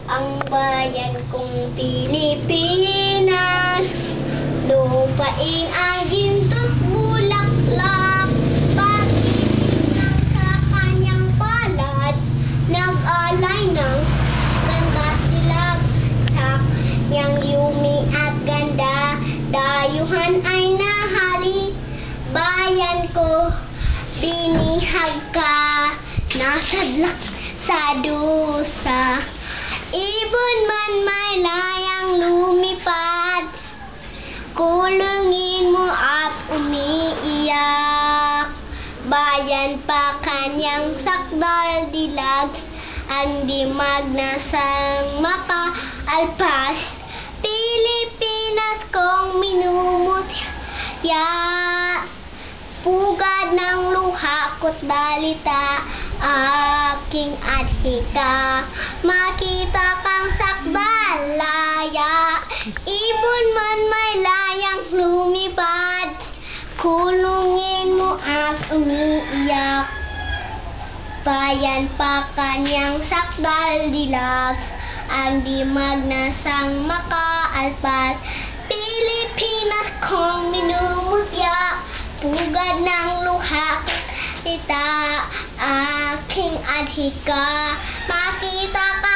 ang bayan kong Pilipinas. Lupain ang ginto't bulaklak, pag-ibig sa kanyang palad, nag-alay ng ganda't dilag, sa kanyang yumi at ganda, dayuhan ay nahali, bayan ko, binihag ka, nasadlak sa dusa. Ibon man may layang lumipad, kulungin mo at umiiyak. Bayan pa kanyang sakdal dilag, ang dimag na sang makaalpas. Pilipinas kong minumutya, pugad ng luha ko't dalita, aking adhika. Makita kang sakdal laya, ibon man may layang lumipad, kulungin mo at umiiyak. Bayan pa kanyang sakdal dilag, ang dimag na sang makaalpas. Pilipinas kong minumutya, pugad ng luha ita, aking adhika. Makita ka